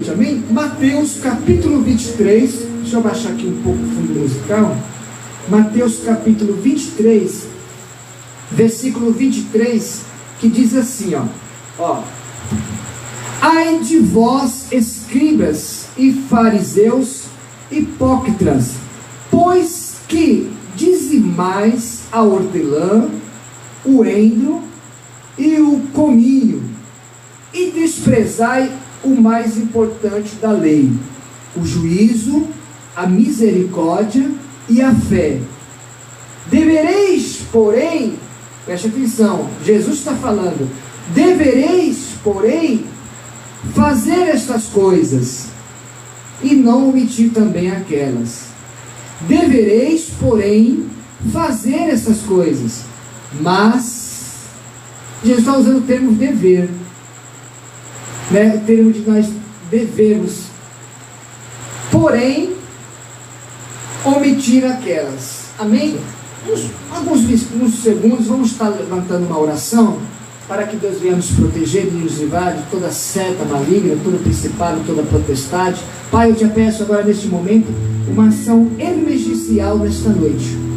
Amém? Mateus capítulo 23, deixa eu baixar aqui um pouco o fundo musical. Mateus capítulo 23, versículo 23, que diz assim, ó. Ai de vós, escribas e fariseus, hipócritas, pois que dizimais a hortelã, o endro e o cominho, e desprezai o mais importante da lei, o juízo, a misericórdia e a fé. Devereis, porém, preste atenção, Jesus está falando, devereis, porém, fazer estas coisas, e não omitir também aquelas. Devereis, porém, fazer essas coisas, mas, Jesus está usando o termo dever, o termo de nós devemos, porém, omitir aquelas. Amém? Alguns segundos, vamos estar levantando uma oração, para que Deus venha nos proteger e nos livrar de toda seta maligna, todo principado, toda potestade. Pai, eu te peço agora neste momento, uma ação emergencial nesta noite.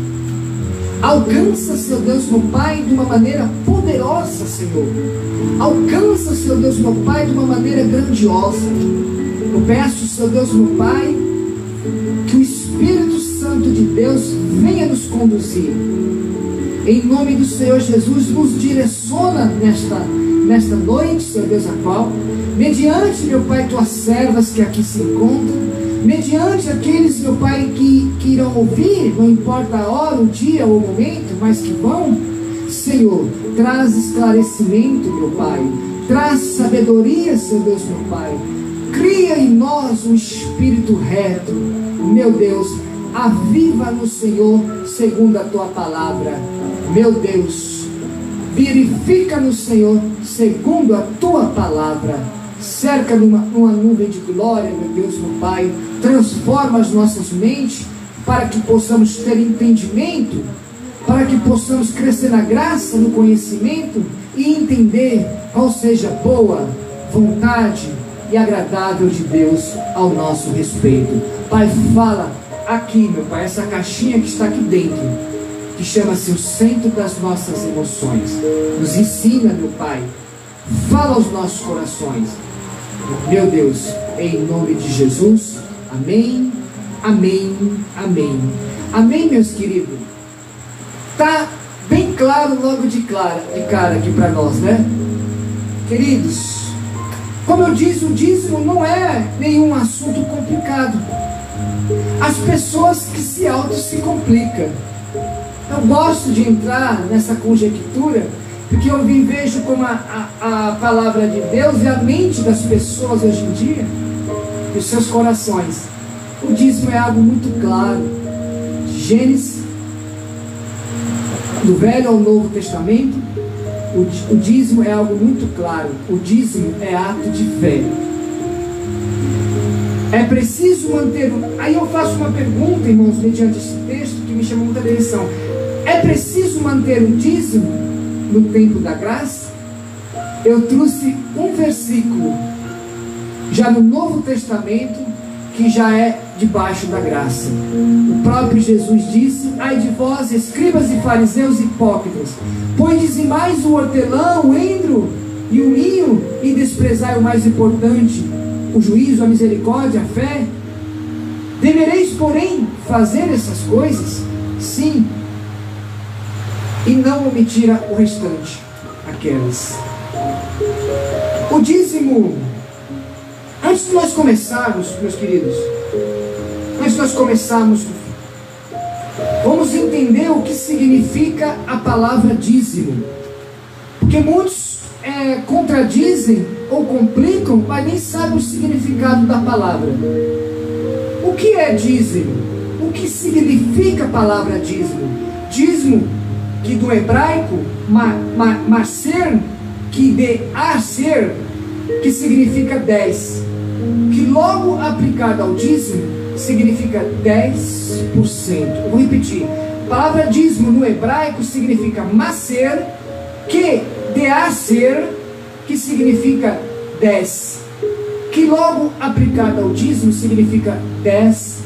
Alcança, Senhor Deus, meu Pai, de uma maneira poderosa, Senhor. Alcança, Senhor Deus, meu Pai, de uma maneira grandiosa. Eu peço, Senhor Deus, meu Pai, que o Espírito Santo de Deus venha nos conduzir. Em nome do Senhor Jesus, nos direciona nesta noite, Senhor Deus, a qual, mediante, meu Pai, tuas servas que aqui se encontram, mediante aqueles, meu Pai, que irão ouvir, não importa a hora, o dia ou o momento, mas que vão, Senhor, traz esclarecimento, meu Pai, traz sabedoria, Senhor Deus, meu Pai, cria em nós um espírito reto, meu Deus, aviva-nos, Senhor, segundo a tua palavra, meu Deus, verifica-nos, Senhor, segundo a tua palavra, cerca numa nuvem de glória, meu Deus, meu Pai, transforma as nossas mentes, para que possamos ter entendimento, para que possamos crescer na graça, no conhecimento, e entender qual seja a boa vontade e agradável de Deus ao nosso respeito. Pai, fala aqui, meu Pai, essa caixinha que está aqui dentro, que chama-se o centro das nossas emoções, nos ensina, meu Pai, fala aos nossos corações, meu Deus, em nome de Jesus, amém, amém, amém, amém, meus queridos. Está bem claro logo de cara aqui para nós, né? Queridos, como eu disse, o dízimo não é nenhum assunto complicado. As pessoas que se complicam. Eu gosto de entrar nessa conjectura, porque eu vejo como a palavra de Deus e a mente das pessoas hoje em dia, e os seus corações. O dízimo é algo muito claro. Gênesis, do Velho ao Novo Testamento, o dízimo é algo muito claro. O dízimo é ato de fé. É preciso manter. Aí eu faço uma pergunta, irmãos, mediante esse texto que me chamou muita atenção. É preciso manter o dízimo no tempo da graça? Eu trouxe um versículo já no Novo Testamento, que já é debaixo da graça. O próprio Jesus disse: ai de vós, escribas e fariseus hipócritas, pois dizimais o hortelã, o endro e o linho, e desprezai o mais importante, o juízo, a misericórdia, a fé. Devereis, porém, fazer essas coisas, sim, e não omitir o restante, aquelas. O dízimo, antes de nós começarmos, meus queridos, vamos entender o que significa a palavra dízimo, porque muitos contradizem ou complicam, mas nem sabem o significado da palavra. O que é dízimo? O que significa a palavra dízimo? Dízimo, que do hebraico, maser, que de aser, que significa 10, que logo aplicado ao dízimo, significa 10%. Eu vou repetir, a palavra dízimo no hebraico significa maser, que de aser, que significa 10. que logo aplicado ao dízimo significa 10%.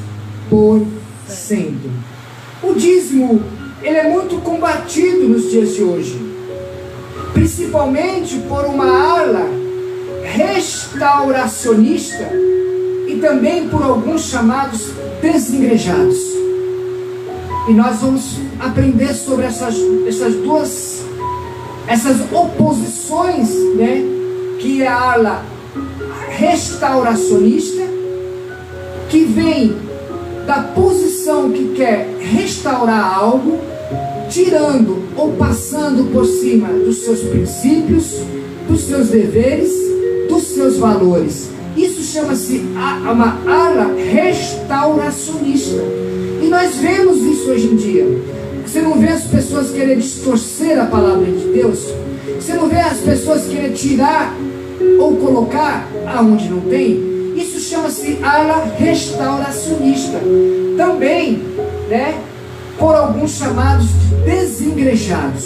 O dízimo, ele é muito combatido nos dias de hoje, principalmente por uma ala restauracionista e também por alguns chamados desigrejados. E nós vamos aprender sobre essas oposições, né, que é a ala restauracionista, que vem da posição que quer restaurar algo, tirando ou passando por cima dos seus princípios, dos seus deveres, dos seus valores. Isso chama-se uma ala restauracionista. E nós vemos isso hoje em dia. Você não vê as pessoas querendo distorcer a palavra de Deus? Você não vê as pessoas querendo tirar ou colocar aonde não tem? Isso chama-se ala restauracionista. Também, né, por alguns chamados de desigrejados.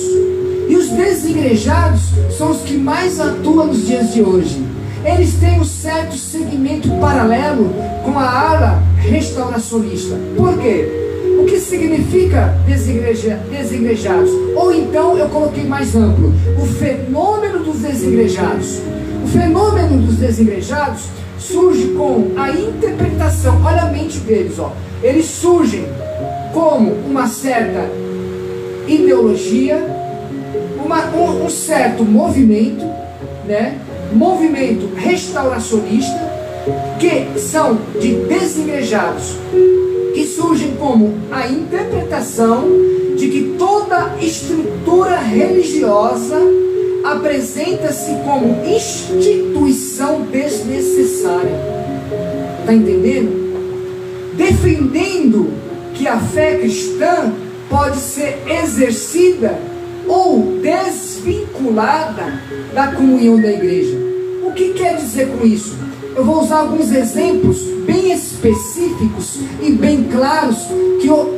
E os desigrejados são os que mais atuam nos dias de hoje. Eles têm um certo segmento paralelo com a ala restauracionista. Por quê? O que significa desigrejados? Ou então eu coloquei mais amplo, o fenômeno dos desigrejados. O fenômeno dos desigrejados surge com a interpretação, olha a mente deles, ó. Eles surgem como uma certa ideologia, um certo movimento, né? Movimento restauracionista, que são de desigrejados, que surgem como a interpretação de que toda estrutura religiosa apresenta-se como instituição desnecessária. Está entendendo? Defendendo que a fé cristã pode ser exercida ou desvinculada da comunhão da igreja. O que quer dizer com isso? Eu vou usar alguns exemplos bem específicos e bem claros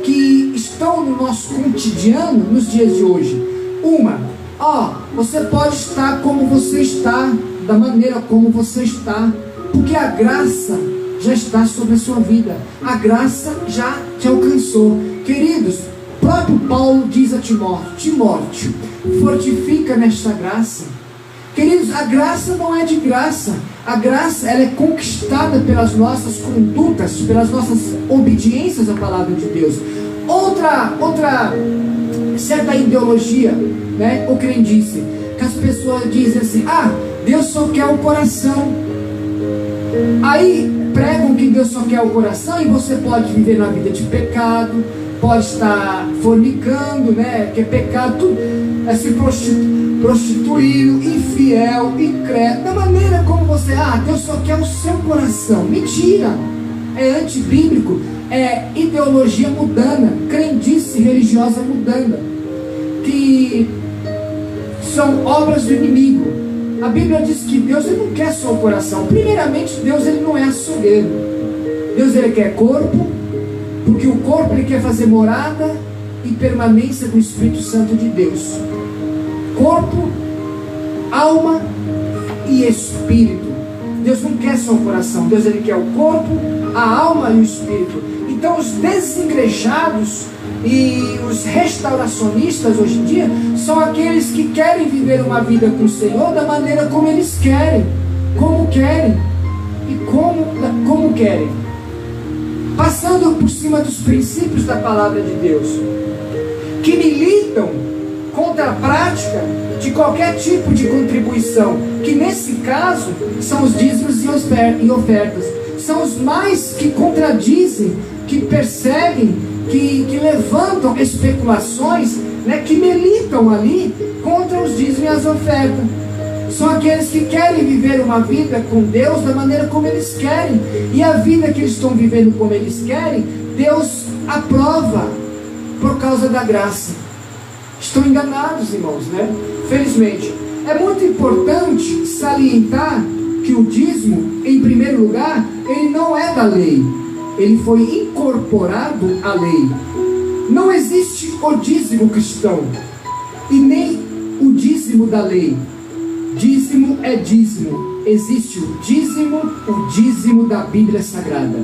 que estão no nosso cotidiano nos dias de hoje. Você pode estar como você está, da maneira como você está, porque a graça já está sobre a sua vida, a graça já te alcançou. Queridos, o próprio Paulo diz a Timóteo, fortifica nesta graça. Queridos, a graça não é de graça. A graça, ela é conquistada pelas nossas condutas, pelas nossas obediências à palavra de Deus. Outra certa ideologia, né, ou crendice, que as pessoas dizem assim: Deus só quer o coração. Aí pregam que Deus só quer o coração, e você pode viver na vida de pecado, pode estar fornicando, né, que é pecado, tudo, é se prostituindo, infiel, incrédulo, da maneira como você, Deus só quer o seu coração. Mentira, é antibíblico, é ideologia mundana, crendice religiosa mundana, que são obras do inimigo. A Bíblia diz que Deus, ele não quer só o coração. Primeiramente, Deus, ele não é açougueiro. Deus, ele quer corpo, porque o corpo, ele quer fazer morada e permanência do Espírito Santo de Deus. Corpo, alma e espírito. Deus não quer só o coração. Deus, ele quer o corpo, a alma e o espírito. Então os desigrejados e os restauracionistas hoje em dia são aqueles que querem viver uma vida com o Senhor da maneira como eles querem, como querem e como querem, passando por cima dos princípios da palavra de Deus, que militam contra a prática de qualquer tipo de contribuição, que nesse caso são os dízimos e ofertas. São os mais que contradizem, que perseguem, que levantam especulações, né, que militam ali contra os dízimos e as ofertas. São aqueles que querem viver uma vida com Deus da maneira como eles querem, e a vida que eles estão vivendo como eles querem, Deus aprova por causa da graça. Estão enganados, irmãos, né? Felizmente. É muito importante salientar que o dízimo, em primeiro lugar, ele não é da lei. Ele foi incorporado à lei. Não existe o dízimo cristão e nem o dízimo da lei. Dízimo é dízimo. existe o dízimo da Bíblia Sagrada.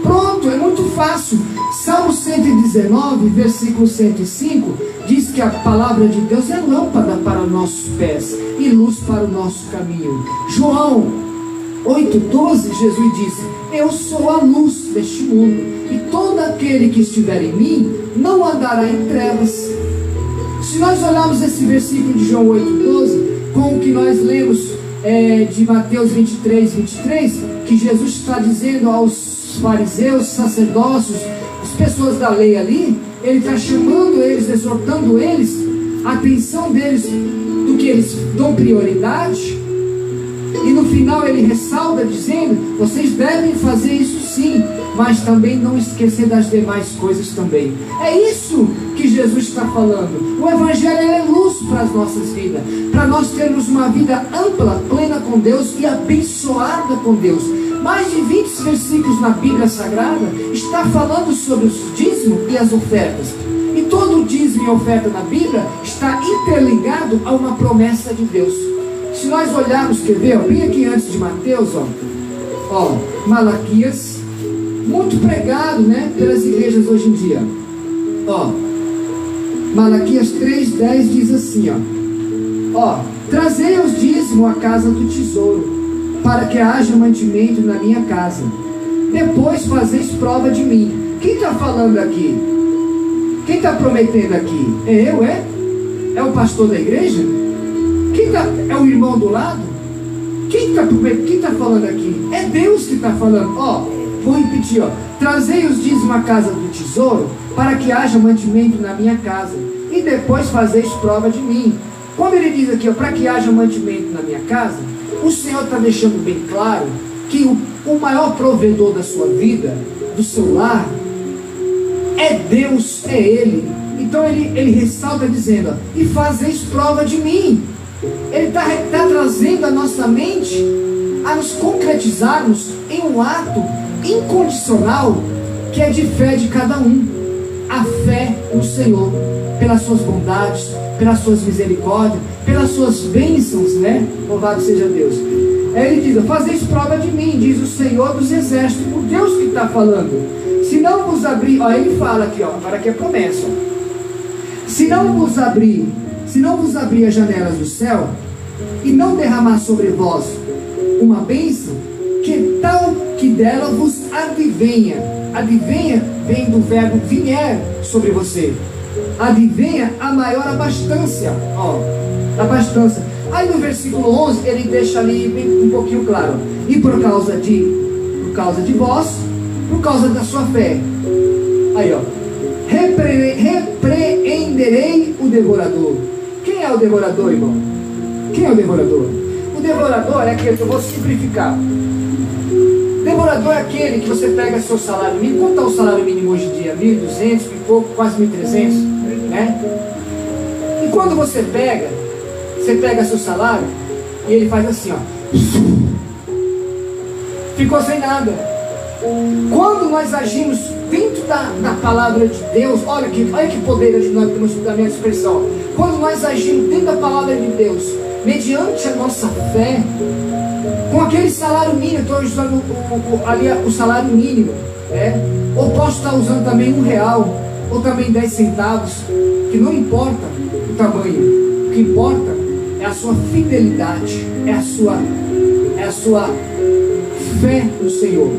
Pronto, é muito fácil. Salmo 119, versículo 105, diz que a palavra de Deus é lâmpada para nossos pés e luz para o nosso caminho. João 8,12, Jesus disse: eu sou a luz deste mundo, e todo aquele que estiver em mim não andará em trevas. Se nós olharmos esse versículo de João 8,12 com o que nós lemos de Mateus 23, que Jesus está dizendo aos fariseus, sacerdotes, as pessoas da lei ali, ele está chamando eles, exortando eles, a atenção deles, do que eles dão prioridade, e no final ele ressalta dizendo: vocês devem fazer isso sim, mas também não esquecer das demais coisas também. É isso que Jesus está falando. O Evangelho é luz para as nossas vidas, para nós termos uma vida ampla, plena com Deus e abençoada com Deus. Mais de 20 versículos na Bíblia Sagrada está falando sobre os dízimos e as ofertas. E todo dízimo e oferta na Bíblia está interligado a uma promessa de Deus. Se nós olharmos, quer ver, bem aqui antes de Mateus, Malaquias, muito pregado, né, pelas igrejas hoje em dia. Malaquias 3,10 diz assim, trazei os dízimos à casa do tesouro, para que haja mantimento na minha casa. Depois fazeis prova de mim. Quem está falando aqui? Quem está prometendo aqui? É eu, é? É o pastor da igreja? É o irmão do lado? Quem está falando aqui? É Deus que está falando. Vou repetir, trazei os dízimos à casa do tesouro, para que haja mantimento na minha casa, e depois fazeis prova de mim. Quando ele diz aqui, para que haja mantimento na minha casa, o Senhor está deixando bem claro que o maior provedor da sua vida, do seu lar, é Deus, é Ele. Então ele ressalta dizendo, e fazeis prova de mim. Ele está trazendo a nossa mente a nos concretizarmos em um ato incondicional, que é de fé de cada um. A fé no Senhor, pelas suas bondades, pelas suas misericórdias, pelas suas bênçãos, né? Louvado seja Deus. Ele diz, fazeis prova de mim, diz o Senhor dos exércitos, o Deus que está falando. Se não vos abrir, ele fala aqui, agora que é promessa. Se não vos abrir as janelas do céu, e não derramar sobre vós uma bênção, que tal que dela vos advenha. Advenha vem do verbo vier sobre você. Advenha a maior abastança. Abastança. Aí no versículo 11 ele deixa ali um pouquinho claro. E por causa de vós, por causa da sua fé. Aí repreenderei o devorador. Quem é o devorador, irmão? Quem é o devorador? O devorador é aquele que eu vou simplificar. Devorador é aquele que você pega seu salário mínimo. Quanto está o salário mínimo hoje em dia? 1.200 e pouco, quase 1.300, né? E quando você pega seu salário e ele faz assim, ficou sem nada. Quando nós agimos dentro da palavra de Deus, olha que poder da minha expressão. Quando nós agimos dentro da palavra de Deus, mediante a nossa fé, com aquele salário mínimo, estou usando ali o salário mínimo, ou posso estar usando também R$1, ou também 10 centavos, que não importa o tamanho, o que importa é a sua fidelidade, é a sua fé no Senhor.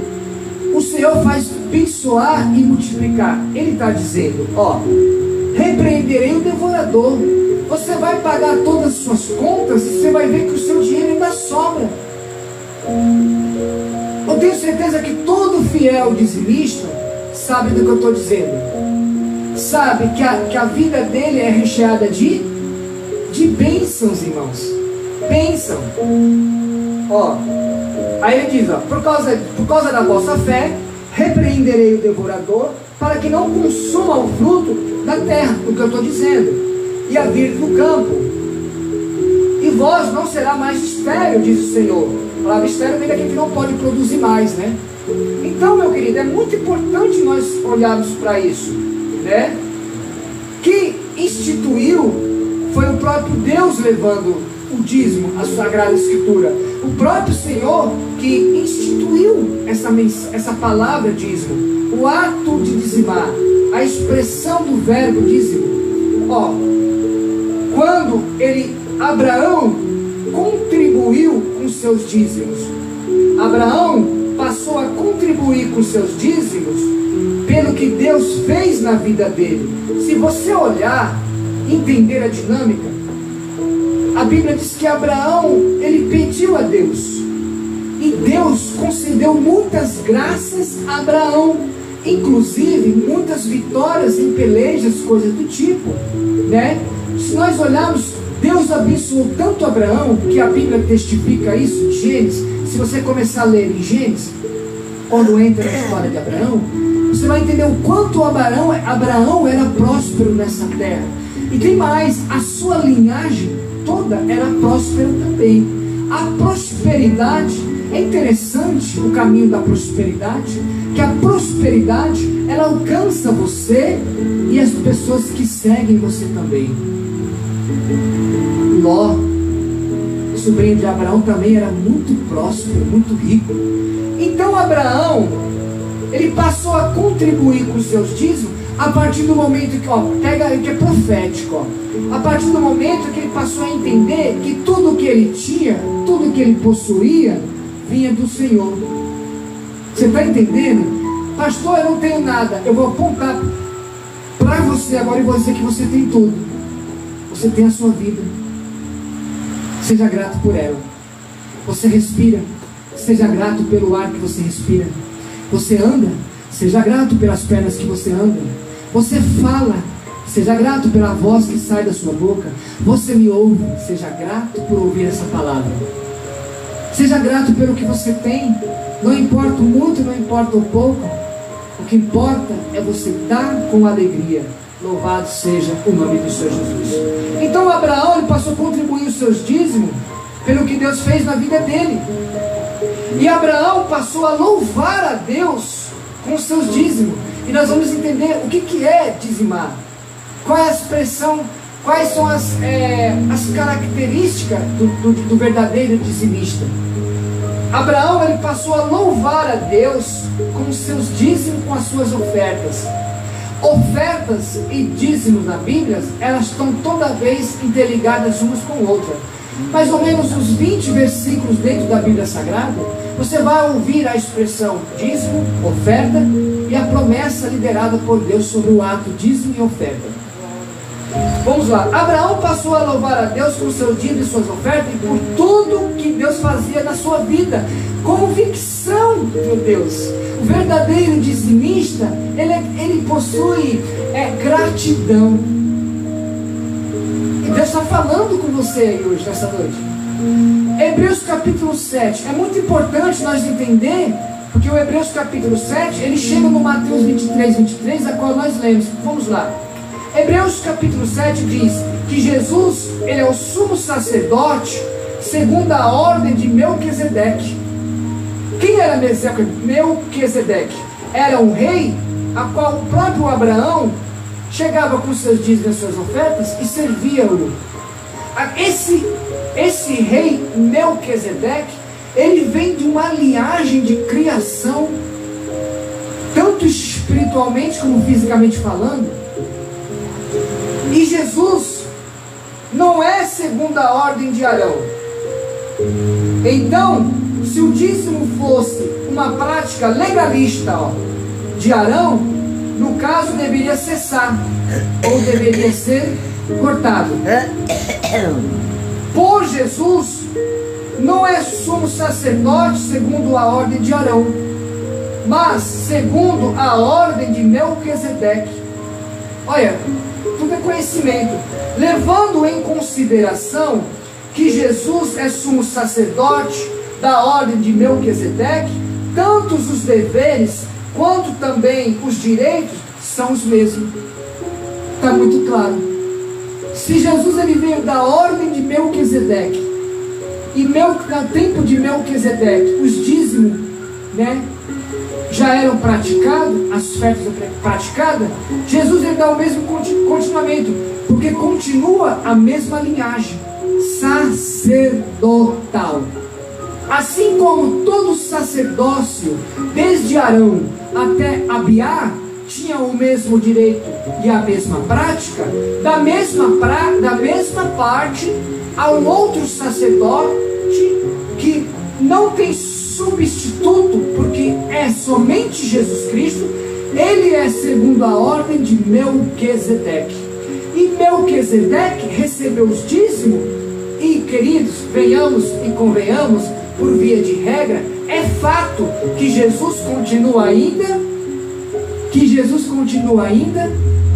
O Senhor faz abençoar e multiplicar. Ele está dizendo, repreenderei o devorador. Você vai pagar todas as suas contas e você vai ver que o seu dinheiro ainda sobra. Eu tenho certeza que todo fiel dizimista sabe do que eu estou dizendo. Sabe que a vida dele é recheada de bênçãos, irmãos. Bênção. Aí ele diz, por causa da vossa fé, repreenderei o devorador, para que não consuma o fruto da terra, o que eu estou dizendo, e a vide do campo. E vós não será mais estéril, diz o Senhor. A palavra estéril vem daquele que não pode produzir mais, né? Então, meu querido, é muito importante nós olharmos para isso, né? Que instituiu, foi o próprio Deus levando o dízimo, a Sagrada Escritura? O próprio Senhor que instituiu essa palavra dízimo, o ato de dizimar, a expressão do verbo dízimo. Quando Abraão contribuiu com seus dízimos, Abraão passou a contribuir com seus dízimos pelo que Deus fez na vida dele. Se você olhar, entender a dinâmica, a Bíblia diz que Abraão, ele pediu a Deus, e Deus concedeu muitas graças a Abraão, inclusive muitas vitórias em pelejas, coisas do tipo, né? Se nós olharmos, Deus abençoou tanto Abraão, que a Bíblia testifica isso em Gênesis. Se você começar a ler em Gênesis, quando entra na história de Abraão, você vai entender o quanto Abraão era próspero nessa terra. E tem mais, a sua linhagem toda era próspera também. A prosperidade, é interessante o caminho da prosperidade, que a prosperidade, ela alcança você e as pessoas que seguem você também. Ló, sobrinho de Abraão, também era muito próspero, muito rico. Então Abraão, ele passou a contribuir com os seus dízimos a partir do momento que, pega aí que é profético, a partir do momento que ele passou a entender que tudo que ele tinha, tudo que ele possuía, vinha do Senhor. Você está entendendo? Pastor, eu não tenho nada. Eu vou apontar para você agora e vou dizer que você tem tudo. Você tem a sua vida. Seja grato por ela. Você respira. Seja grato pelo ar que você respira. Você anda. Seja grato pelas pernas que você anda. Você fala. Seja grato pela voz que sai da sua boca. Você me ouve. Seja grato por ouvir essa palavra. Seja grato pelo que você tem. Não importa o muito, não importa o pouco. O que importa é você dar com alegria. Louvado seja o nome do Senhor Jesus. Então Abraão, ele passou a contribuir os seus dízimos pelo que Deus fez na vida dele. E Abraão passou a louvar a Deus com os seus dízimos. E nós vamos entender o que é dizimar. Qual é a expressão, quais são as características do verdadeiro dizimista. Abraão, ele passou a louvar a Deus com os seus dízimos, com as suas ofertas. Ofertas e dízimos na Bíblia, elas estão toda vez interligadas umas com outras. Mais ou menos uns 20 versículos dentro da Bíblia Sagrada, você vai ouvir a expressão dízimo, oferta e a promessa liderada por Deus sobre o ato dízimo e oferta. Vamos lá. Abraão passou a louvar a Deus com seus dízimos e suas ofertas e por tudo que Deus fazia na sua vida. Convicção, meu Deus. O verdadeiro dizimista, ele possui gratidão. E Deus está falando com você aí hoje, nessa noite. Hebreus capítulo 7. É muito importante nós entender, porque o Hebreus capítulo 7, ele chega no Mateus 23, a qual nós lemos. Vamos lá. Hebreus capítulo 7 diz que Jesus, ele é o sumo sacerdote segundo a ordem de Melquisedeque. Quem era Melquisedeque? Era um rei a qual o próprio Abraão chegava com seus dízimos e suas ofertas e servia-o. Esse rei Melquisedeque, ele vem de uma linhagem de criação, tanto espiritualmente como fisicamente falando. E Jesus não é segundo a ordem de Arão. Então, se o dízimo fosse uma prática legalista de Arão, no caso deveria cessar, ou deveria ser cortado. Por Jesus, não é sumo sacerdote segundo a ordem de Arão, mas segundo a ordem de Melquisedeque. Olha, tudo é conhecimento. Levando em consideração que Jesus é sumo sacerdote da ordem de Melquisedeque, tanto os deveres quanto também os direitos são os mesmos. Está muito claro. Se Jesus ele veio da ordem de Melquisedeque, e no tempo de Melquisedeque os dízimos, já eram praticados, as ofertas praticadas, Jesus ele dá o mesmo continuamento, porque continua a mesma linhagem sacerdotal. Assim como todo sacerdócio, desde Arão até Abiá, tinha o mesmo direito e a mesma prática, da mesma parte, há um outro sacerdote que não tem substituto, porque é somente Jesus Cristo. Ele é segundo a ordem de Melquisedeque. E Melquisedeque recebeu os dízimos. E, queridos, venhamos e convenhamos, por via de regra, é fato que Jesus continua ainda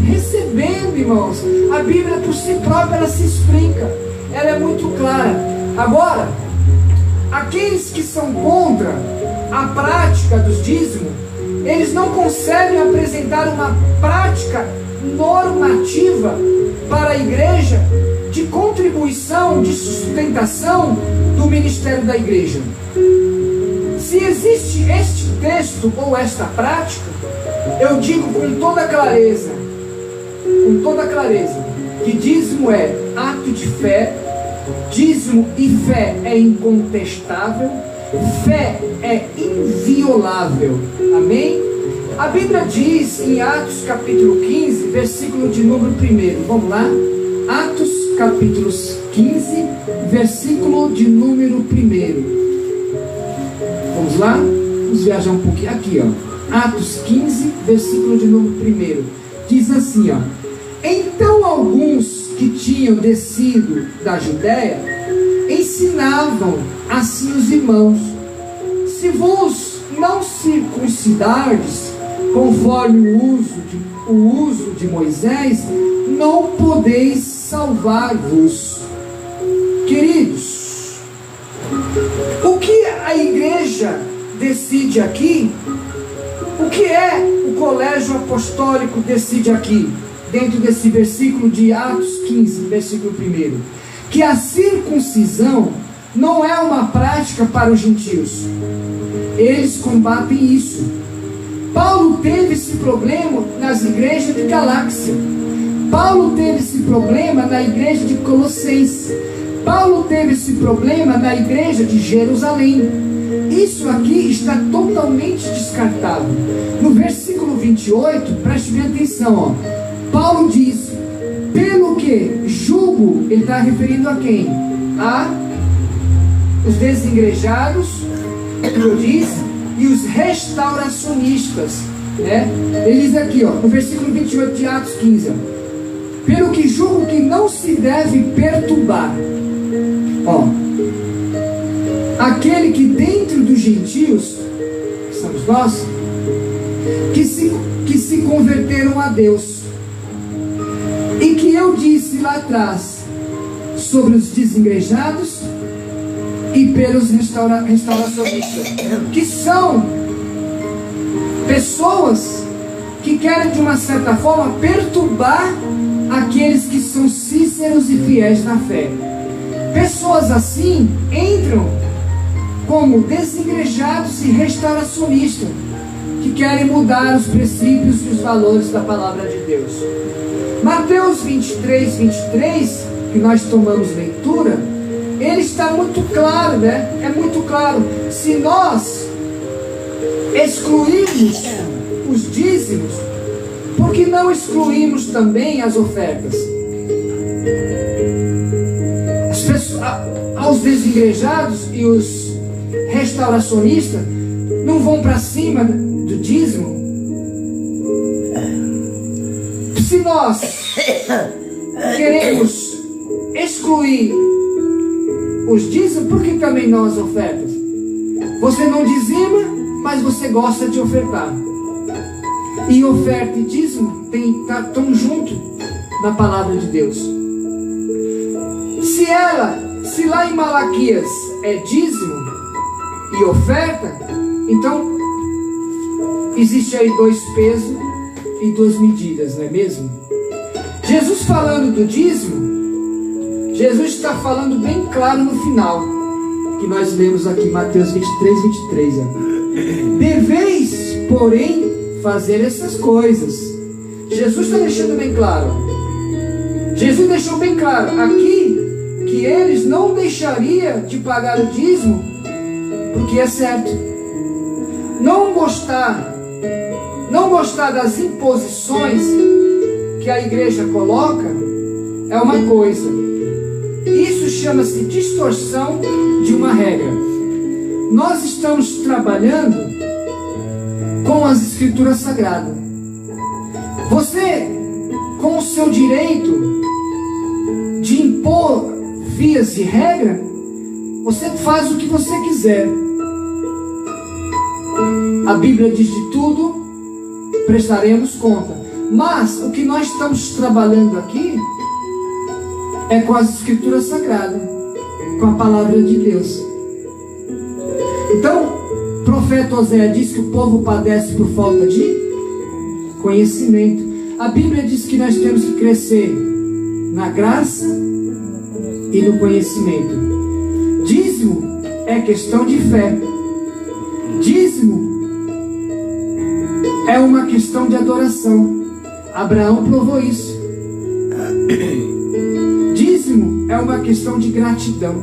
recebendo, irmãos. A Bíblia por si própria, ela se explica, ela é muito clara. Agora, aqueles que são contra a prática dos dízimos, eles não conseguem apresentar uma prática normativa para a igreja de contribuição, de sustentação do ministério da igreja. Se existe este texto ou esta prática, eu digo com toda clareza, que dízimo é ato de fé, dízimo e fé é incontestável, fé é inviolável. Amém? A Bíblia diz em Atos capítulo 15, versículo de número 1. Vamos lá? Atos capítulo 15, versículo de número 1. Vamos lá? Vamos viajar um pouquinho. Aqui, ó. Atos 15, versículo de número 1. Diz assim, ó: então alguns que tinham descido da Judéia ensinavam assim os irmãos: se vos não circuncidardes conforme o uso de Moisés, não podeis salvar-vos. Queridos, o que a igreja decide aqui, o que é o colégio apostólico decide aqui, dentro desse versículo de Atos 15, versículo 1, que a circuncisão não é uma prática para os gentios. Eles combatem isso. Paulo teve esse problema nas igrejas de Galácia. Paulo teve esse problema na igreja de Colossenses. Paulo teve esse problema na igreja de Jerusalém. Isso aqui está totalmente descartado. No versículo 28, preste bem atenção, ó. Paulo diz: pelo que julgo, ele está referindo a quem? A os desigrejados, como eu disse, e os restauracionistas, né? Ele diz aqui, ó, no versículo 28 de Atos 15, ó: pelo que julgo que não se deve perturbar, ó, aquele que dentro dos gentios, que somos nós, que se converteram a Deus, e que eu disse lá atrás sobre os desigrejados e pelos restauracionistas, que são pessoas que querem de uma certa forma perturbar aqueles que são sinceros e fiéis na fé. Pessoas assim entram como desigrejados e restauracionistas, que querem mudar os princípios e os valores da palavra de Deus. Mateus 23, 23, que nós tomamos leitura, ele está muito claro, né? É muito claro. Se nós excluirmos os dízimos, por que não excluímos também as ofertas? Aos desigrejados e os restauracionistas não vão para cima do dízimo? Se nós queremos excluir os dízimos, por que também não as ofertas? Você não dizima, mas você gosta de ofertar. E oferta e dízimo estão juntos na palavra de Deus. Se lá em Malaquias é dízimo e oferta, então existe aí 2 pesos e 2 medidas, não é mesmo? Jesus falando do dízimo, Jesus está falando bem claro no final, que nós lemos aqui, Mateus 23, 23. Ó. Deveis, porém, fazer essas coisas. Jesus está deixando bem claro. Jesus deixou bem claro aqui que eles não deixariam de pagar o dízimo, porque é certo. Não gostar das imposições que a igreja coloca é uma coisa. Isso chama-se distorção de uma regra. Nós estamos trabalhando com as Escrituras Sagradas. Você, com o seu direito de impor vias de regra, você faz o que você quiser. A Bíblia diz de tudo, prestaremos conta. Mas o que nós estamos trabalhando aqui é com as Escrituras Sagradas, com a palavra de Deus. Então, o profeta Oséias diz que o povo padece por falta de conhecimento. A Bíblia diz que nós temos que crescer na graça e no conhecimento. Dízimo é questão de fé. Dízimo é uma questão de adoração. Abraão provou isso. Dízimo é uma questão de gratidão.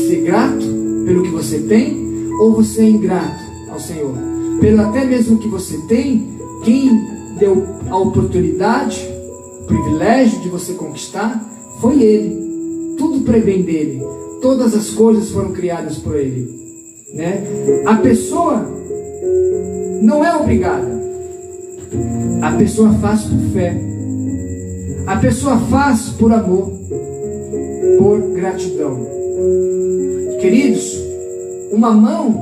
Ser grato pelo que você tem, ou você é ingrato ao Senhor? Pelo até mesmo que você tem, quem deu a oportunidade, o privilégio de você conquistar, foi Ele. Tudo provém dele. Todas as coisas foram criadas por Ele, né? A pessoa não é obrigada. A pessoa faz por fé. A pessoa faz por amor, por gratidão. Queridos, uma mão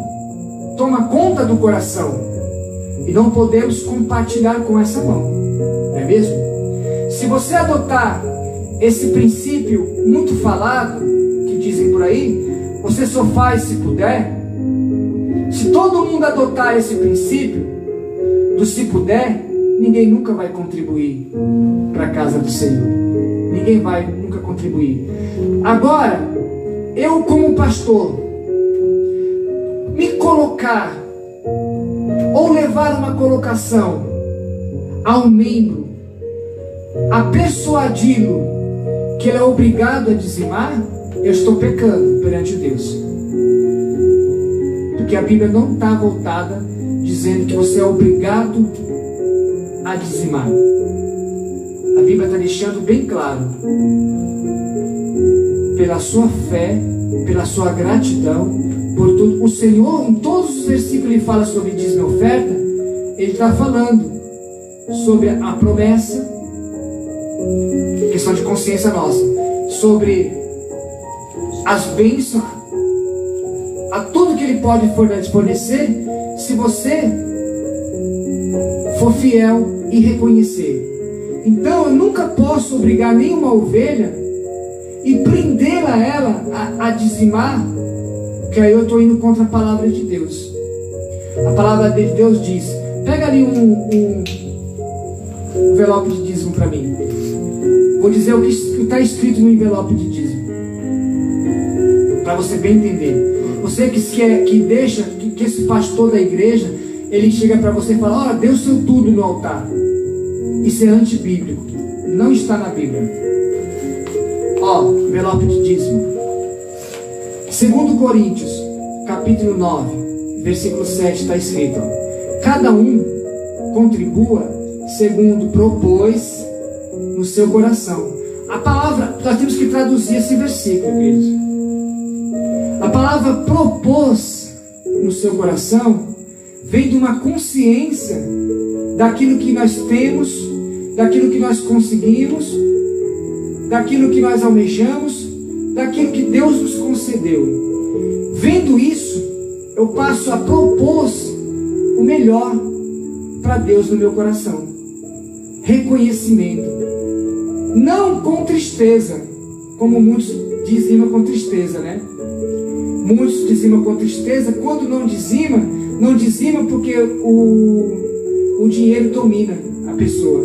toma conta do coração e não podemos compartilhar com essa mão, não é mesmo? Se você adotar esse princípio muito falado, que dizem por aí, você só faz se puder. Se todo mundo adotar esse princípio do se puder, ninguém nunca vai contribuir para a casa do Senhor. Ninguém vai nunca contribuir. Agora, eu como pastor, me colocar ou levar uma colocação ao membro, a persuadi-lo que ele é obrigado a dizimar, eu estou pecando perante Deus. Porque a Bíblia não está voltada dizendo que você é obrigado a dizimar. A Bíblia está deixando bem claro, pela sua fé, pela sua gratidão, por tudo. O Senhor, em todos os versículos, ele fala sobre dízimo e oferta. Ele está falando sobre a promessa, questão de consciência nossa, sobre as bênçãos, a tudo que Ele pode fornecer, se você for fiel e reconhecer. Então eu nunca posso obrigar nenhuma ovelha e prendê-la a ela a dizimar, que aí eu estou indo contra a palavra de Deus. A palavra de Deus diz, pega ali um envelope de dízimo para mim. Vou dizer o que está escrito no envelope de dízimo, para você bem entender. Você que deixa que esse pastor da igreja, ele chega para você e fala, dê o seu tudo no altar. Isso é antibíblico, não está na Bíblia. Envelope de dízimo. 2 Coríntios, capítulo 9, versículo 7, está escrito, cada um contribua segundo propôs no seu coração. A palavra, nós temos que traduzir esse versículo, queridos. A palavra propôs no seu coração vem de uma consciência daquilo que nós temos, daquilo que nós conseguimos, daquilo que nós almejamos, daquilo que Deus nos concedeu. Vendo isso, eu passo a propor o melhor para Deus no meu coração. Reconhecimento. Não com tristeza, como muitos dizimam com tristeza, né? Muitos dizimam com tristeza. Quando não dizima porque o dinheiro domina a pessoa.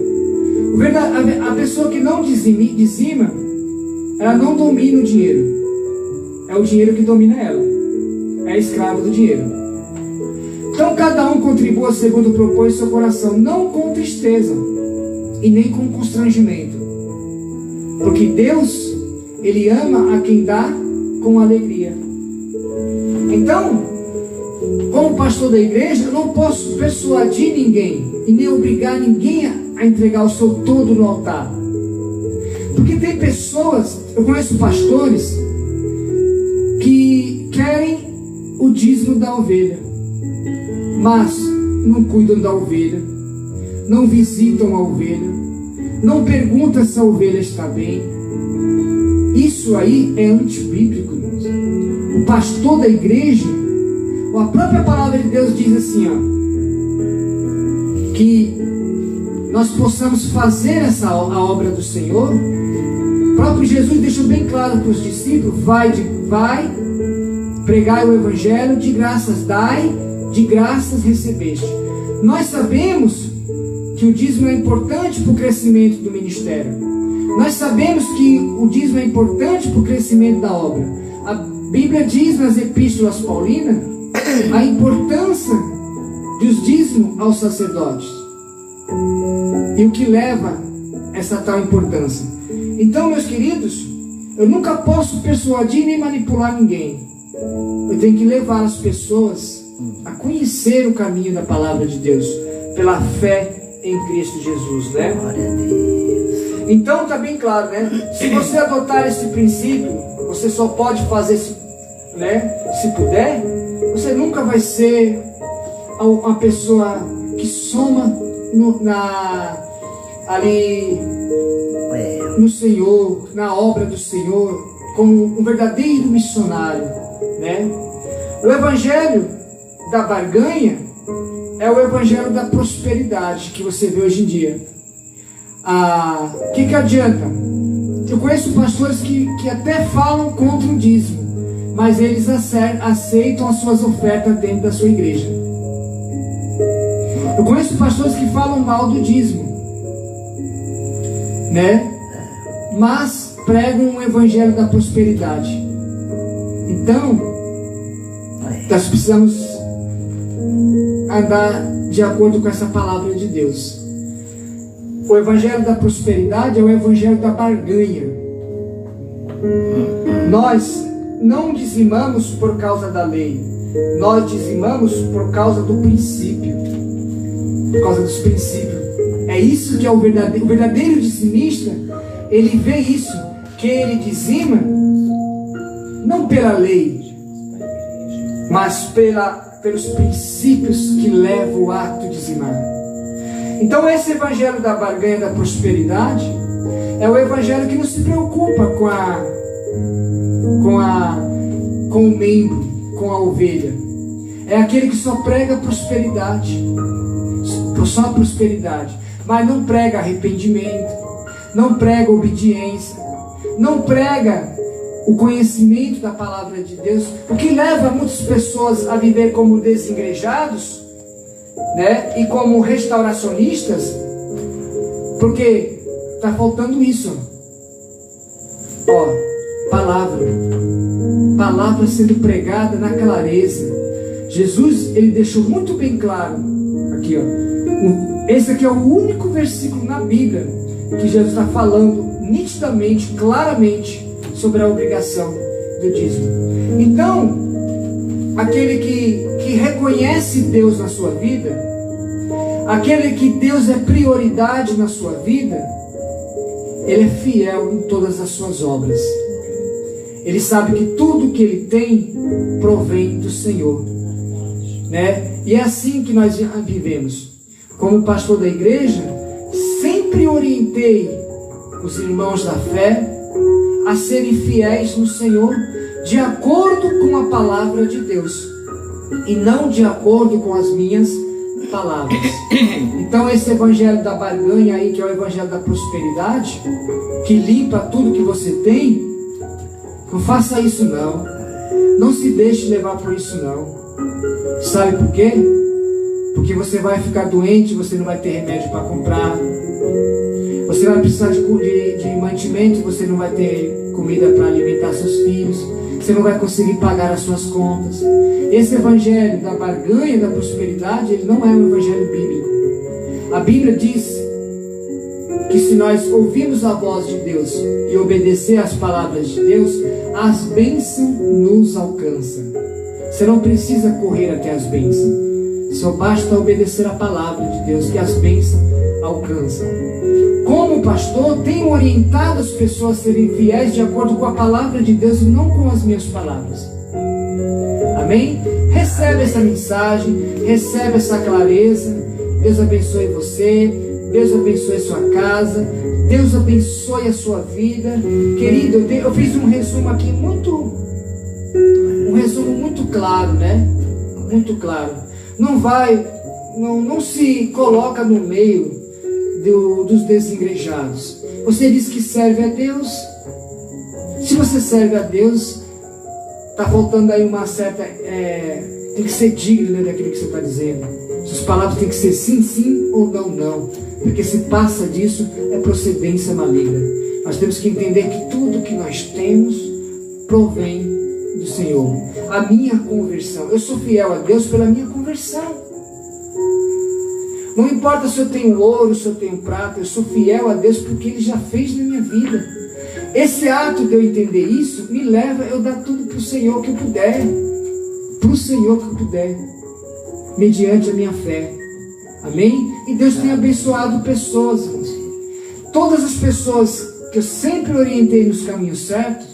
A pessoa que não dizima, ela não domina o dinheiro. É o dinheiro que domina ela. É escravo do dinheiro. Então cada um contribua segundo propôs seu coração, não com tristeza e nem com constrangimento. Porque Deus, Ele ama a quem dá com alegria. Então, como pastor da igreja, eu não posso persuadir ninguém e nem obrigar ninguém a entregar o seu todo no altar. Porque tem pessoas, eu conheço pastores que querem o dízimo da ovelha, mas não cuidam da ovelha, não visitam a ovelha, não perguntam se a ovelha está bem. Isso aí é antibíblico, irmãos. O pastor da igreja, a própria palavra de Deus diz assim, que nós possamos fazer a obra do Senhor. O próprio Jesus deixou bem claro para os discípulos: vai, pregai o evangelho, de graças dai, de graças recebeste. Nós sabemos que o dízimo é importante para o crescimento do ministério. Nós sabemos que o dízimo é importante para o crescimento da obra. A Bíblia diz nas epístolas paulinas a importância dos dízimos aos sacerdotes e o que leva essa tal importância. Então, meus queridos, eu nunca posso persuadir nem manipular ninguém. Eu tenho que levar as pessoas a conhecer o caminho da palavra de Deus pela fé em Cristo Jesus, né? Glória a Deus. Então está bem claro, né? Se você adotar esse princípio, você só pode fazer se puder. Você nunca vai ser uma pessoa que soma ali no Senhor, na obra do Senhor, como um verdadeiro missionário, né? O evangelho da barganha é o evangelho da prosperidade que você vê hoje em dia. O que adianta? Eu conheço pastores que até falam contra o dízimo, mas eles aceitam as suas ofertas dentro da sua igreja. Eu conheço pastores que falam mal do dízimo, né? Mas pregam um evangelho da prosperidade. Então, nós precisamos andar de acordo com essa palavra de Deus. O evangelho da prosperidade é o evangelho da barganha. Nós não dizimamos por causa da lei, nós dizimamos por causa do princípio, por causa dos princípios. É isso que é o verdadeiro dizimista. Ele vê isso, que ele dizima não pela lei, mas pelos princípios que levam o ato de dizimar. Então esse evangelho da barganha da prosperidade é o evangelho que não se preocupa com o membro, com a ovelha. É aquele que só prega prosperidade, só prosperidade, mas não prega arrependimento, não prega obediência, não prega o conhecimento da palavra de Deus, o que leva muitas pessoas a viver como desigrejados, né? E como restauracionistas, porque está faltando isso. Palavra sendo pregada na clareza. Jesus, ele deixou muito bem claro aqui, esse aqui é o único versículo na Bíblia que Jesus está falando nitidamente, claramente, sobre a obrigação do dízimo. Então, aquele que reconhece Deus na sua vida, aquele que Deus é prioridade na sua vida, ele é fiel em todas as suas obras. Ele sabe que tudo que ele tem provém do Senhor, né? E é assim que nós vivemos. Como pastor da igreja, sempre orientei os irmãos da fé a serem fiéis no Senhor, de acordo com a palavra de Deus, e não de acordo com as minhas palavras. Então esse evangelho da barganha aí, que é o evangelho da prosperidade, que limpa tudo que você tem, não faça isso não. Não se deixe levar por isso não. Sabe por quê? Porque você vai ficar doente, você não vai ter remédio para comprar, você vai precisar de mantimento, você não vai ter comida para alimentar seus filhos, você não vai conseguir pagar as suas contas. Esse evangelho da barganha, da prosperidade, ele não é um evangelho bíblico. A Bíblia diz que se nós ouvirmos a voz de Deus e obedecer às palavras de Deus, as bênçãos nos alcançam. Você não precisa correr até as bênçãos, só basta obedecer a palavra de Deus que as bênçãos alcançam. Como pastor, tenho orientado as pessoas a serem fiéis de acordo com a palavra de Deus e não com as minhas palavras. Amém? Recebe essa mensagem, recebe essa clareza. Deus abençoe você, Deus abençoe a sua casa, Deus abençoe a sua vida. Querido, eu fiz um resumo aqui muito claro, né? Muito claro. Não se coloca no meio dos desigrejados. Você diz que serve a Deus. Se você serve a Deus, está faltando aí uma certa... tem que ser digno, né, daquilo que você está dizendo. Suas palavras têm que ser sim, sim ou não, não. Porque se passa disso, é procedência maligna. Nós temos que entender que tudo que nós temos provém do Senhor. A minha conversão. Eu sou fiel a Deus pela minha conversão. Não importa se eu tenho ouro, se eu tenho prata, eu sou fiel a Deus porque Ele já fez na minha vida. Esse ato de eu entender isso me leva a eu dar tudo para o Senhor que eu puder. Para o Senhor que eu puder. Mediante a minha fé. Amém? E Deus tem abençoado pessoas. Todas as pessoas que eu sempre orientei nos caminhos certos,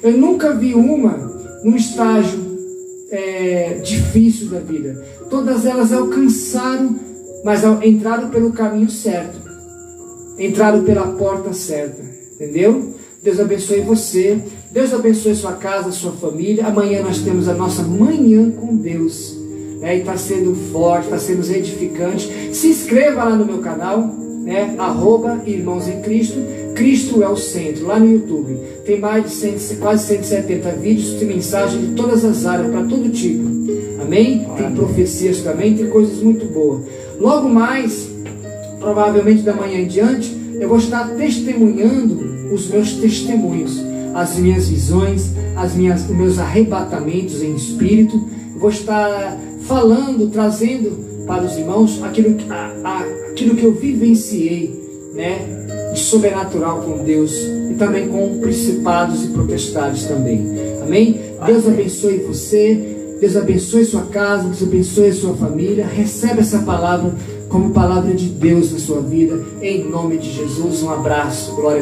eu nunca vi uma num estágio difícil da vida. Todas elas alcançaram, mas entraram pelo caminho certo. Entraram pela porta certa. Entendeu? Deus abençoe você. Deus abençoe sua casa, sua família. Amanhã nós temos a nossa Manhã com Deus. E está sendo forte, está sendo edificante. Se inscreva lá no meu canal, @Irmãos em Cristo. Cristo é o centro, lá no YouTube. Tem mais de quase 170 vídeos de mensagem de todas as áreas, para todo tipo. Amém? Tem profecias também, tem coisas muito boas. Logo mais, provavelmente da manhã em diante, eu vou estar testemunhando os meus testemunhos, as minhas visões, os meus arrebatamentos em espírito. Eu vou estar falando, trazendo para os irmãos aquilo que eu vivenciei, de sobrenatural com Deus e também com principados e potestades também. Amém? Deus abençoe você, Deus abençoe sua casa, Deus abençoe a sua família. Recebe essa palavra como palavra de Deus na sua vida, em nome de Jesus. Um abraço, glória a Deus.